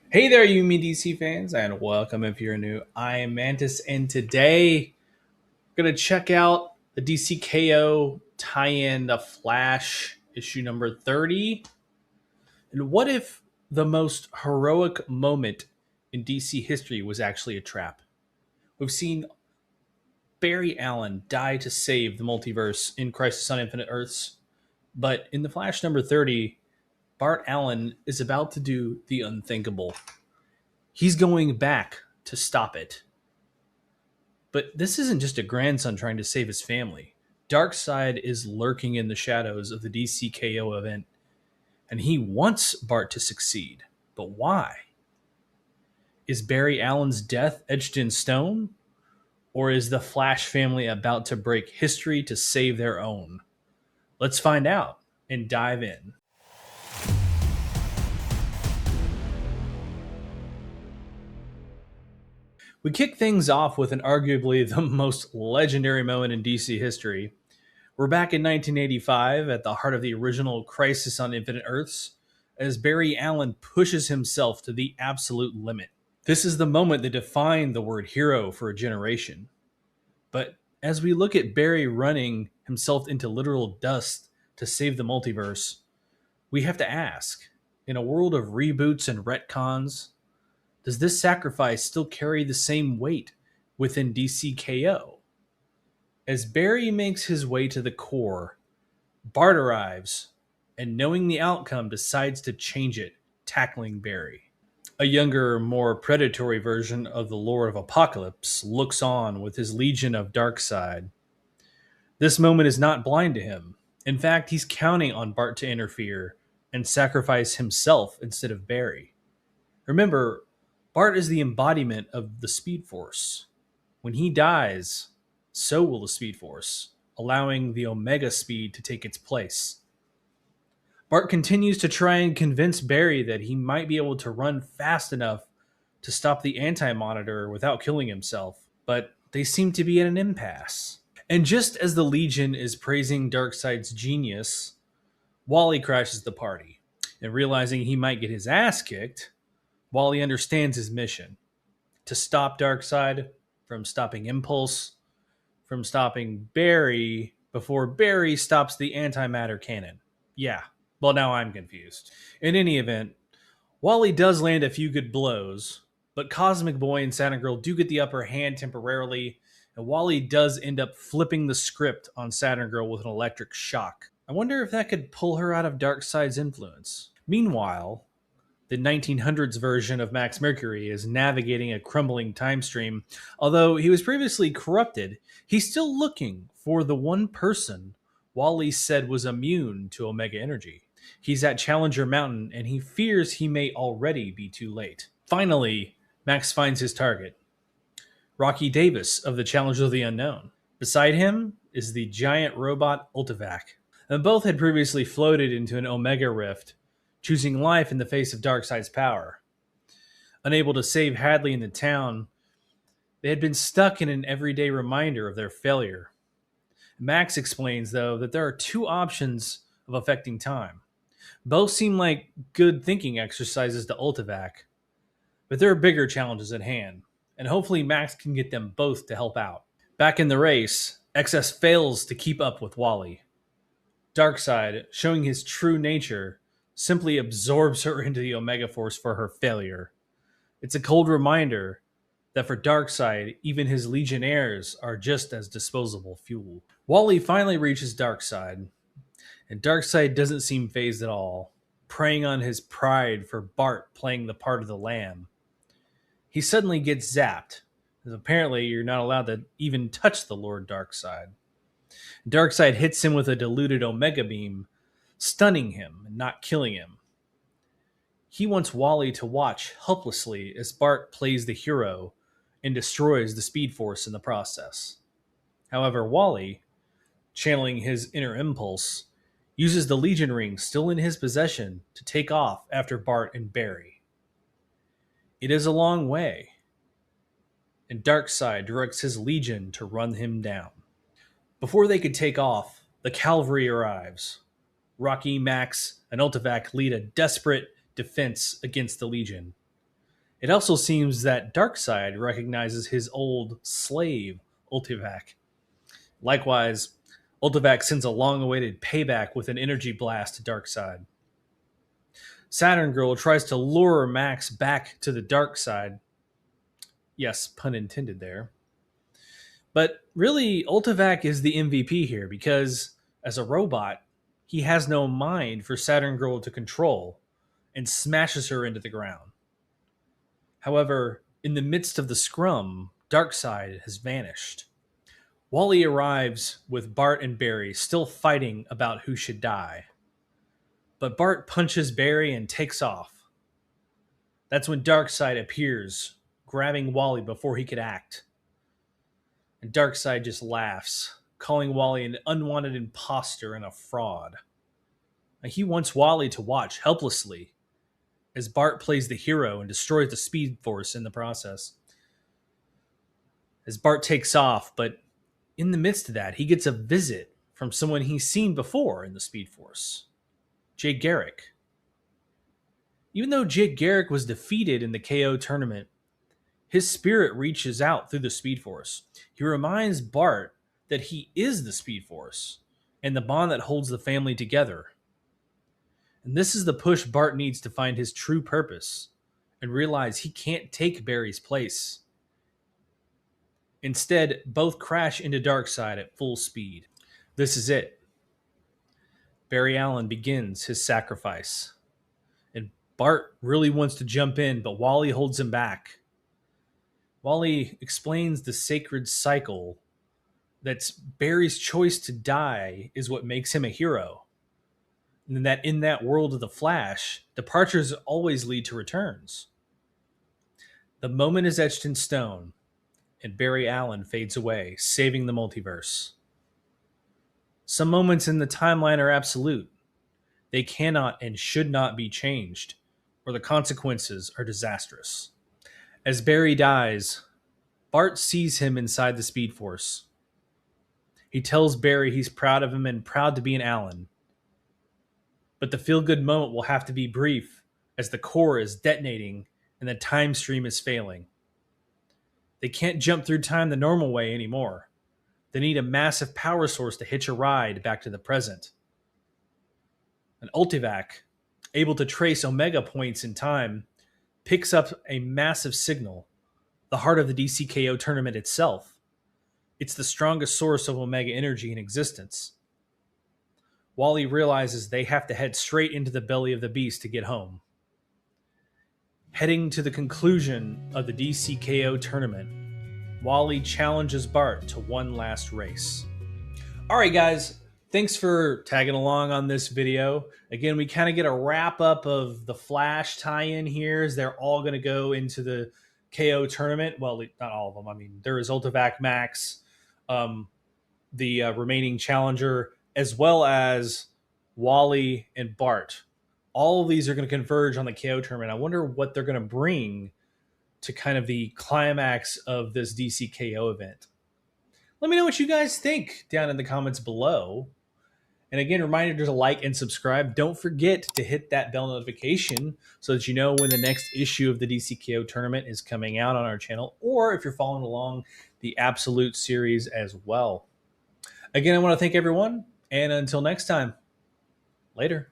Hey there, you me DC fans, and welcome if you're new. I am Mantis, and today we're gonna check out the DC KO tie-in, The Flash issue number 30. And what if the most heroic moment in DC history was actually a trap? We've seen Barry Allen die to save the multiverse in Crisis on Infinite Earths, but in The Flash number 30, Bart Allen is about to do the unthinkable. He's going back to stop it. But this isn't just a grandson trying to save his family. Darkseid is lurking in the shadows of the DCKO event, and he wants Bart to succeed. But why? Is Barry Allen's death etched in stone? Or is the Flash family about to break history to save their own? Let's find out and dive in. We kick things off with an arguably the most legendary moment in DC history. We're back in 1985 at the heart of the original Crisis on Infinite Earths as Barry Allen pushes himself to the absolute limit. This is the moment that defined the word hero for a generation. But as we look at Barry running himself into literal dust to save the multiverse, we have to ask, in a world of reboots and retcons, does this sacrifice still carry the same weight within DCKO? As Barry makes his way to the core, Bart arrives, and knowing the outcome, decides to change it, tackling Barry. A younger, more predatory version of the Lord of Apocalypse looks on with his legion of Darkseid. This moment is not blind to him. In fact, he's counting on Bart to interfere and sacrifice himself instead of Barry. Remember, Bart is the embodiment of the Speed Force. When he dies, so will the Speed Force, allowing the Omega Speed to take its place. Bart continues to try and convince Barry that he might be able to run fast enough to stop the Anti Monitor without killing himself, but they seem to be at an impasse. And just as the Legion is praising Darkseid's genius, Wally crashes the party. And realizing he might get his ass kicked, Wally understands his mission to stop Darkseid from stopping Impulse, from stopping Barry before Barry stops the antimatter cannon. Yeah, well, now I'm confused. In any event, Wally does land a few good blows, but Cosmic Boy and Saturn Girl do get the upper hand temporarily, and Wally does end up flipping the script on Saturn Girl with an electric shock. I wonder if that could pull her out of Darkseid's influence. Meanwhile, the 1900s version of Max Mercury is navigating a crumbling time stream. Although he was previously corrupted, he's still looking for the one person Wally said was immune to Omega energy. He's at Challenger Mountain and he fears he may already be too late. Finally, Max finds his target, Rocky Davis of the Challenge of the Unknown. Beside him is the giant robot Ultivac. And both had previously floated into an Omega rift, choosing life in the face of Darkseid's power. Unable to save Hadley in the town, they had been stuck in an everyday reminder of their failure. Max explains, though, that there are two options of affecting time. Both seem like good thinking exercises to Ultivac, but there are bigger challenges at hand, and hopefully Max can get them both to help out. Back in the race, XS fails to keep up with Wally. Darkseid, showing his true nature, simply absorbs her into the Omega Force for her failure. It's a cold reminder that for Darkseid, even his Legionnaires are just as disposable fuel. Wally finally reaches Darkseid, and Darkseid doesn't seem fazed at all, preying on his pride for Bart playing the part of the Lamb. He suddenly gets zapped, as apparently you're not allowed to even touch the Lord Darkseid. Darkseid hits him with a diluted Omega Beam, stunning him and not killing him. He wants Wally to watch helplessly as Bart plays the hero and destroys the Speed Force in the process. However, Wally, channeling his inner impulse, uses the Legion ring still in his possession to take off after Bart and Barry. It is a long way, and Darkseid directs his Legion to run him down. Before they could take off, the cavalry arrives. Rocky, Max, and Ultivac lead a desperate defense against the Legion. It also seems that Darkseid recognizes his old slave, Ultivac. Likewise, Ultivac sends a long-awaited payback with an energy blast to Darkseid. Saturn Girl tries to lure Max back to the dark side. Yes, pun intended there. But really, Ultivac is the MVP here because, as a robot, he has no mind for Saturn Girl to control and smashes her into the ground. However, in the midst of the scrum, Darkseid has vanished. Wally arrives with Bart and Barry still fighting about who should die. But Bart punches Barry and takes off. That's when Darkseid appears, grabbing Wally before he could act. And Darkseid just laughs, calling Wally an unwanted imposter and a fraud. And he wants Wally to watch helplessly as Bart plays the hero and destroys the Speed Force in the process. As Bart takes off, but in the midst of that, he gets a visit from someone he's seen before in the Speed Force, Jay Garrick. Even though Jake Garrick was defeated in the KO tournament, his spirit reaches out through the Speed Force. He reminds Bart that he is the Speed Force and the bond that holds the family together. And this is the push Bart needs to find his true purpose and realize he can't take Barry's place. Instead, both crash into Darkseid at full speed. This is it. Barry Allen begins his sacrifice. And Bart really wants to jump in, but Wally holds him back. Wally explains the sacred cycle that's Barry's choice to die is what makes him a hero. And that in that world of the Flash, departures always lead to returns. The moment is etched in stone, and Barry Allen fades away, saving the multiverse. Some moments in the timeline are absolute. They cannot and should not be changed, or the consequences are disastrous. As Barry dies, Bart sees him inside the Speed Force. He tells Barry he's proud of him and proud to be an Allen. But the feel-good moment will have to be brief as the core is detonating and the time stream is failing. They can't jump through time the normal way anymore. They need a massive power source to hitch a ride back to the present. An Ultivac, able to trace Omega points in time, picks up a massive signal, the heart of the DCKO tournament itself. It's the strongest source of Omega energy in existence. Wally realizes they have to head straight into the belly of the beast to get home. Heading to the conclusion of the DCKO tournament, Wally challenges Bart to one last race. All right, guys, thanks for tagging along on this video. Again, we kind of get a wrap up of the Flash tie-in here as they're all going to go into the KO tournament. Well, not all of them. I mean, there is Ultivac Max, the remaining challenger, as well as Wally and Bart. All of these are going to converge on the KO tournament. I wonder what they're going to bring to kind of the climax of this DCKO event. Let me know what you guys think down in the comments below. And again, reminder to like and subscribe. Don't forget to hit that bell notification so that you know when the next issue of the DCKO tournament is coming out on our channel, or if you're following along the Absolute series as well. Again, I want to thank everyone, and until next time, later.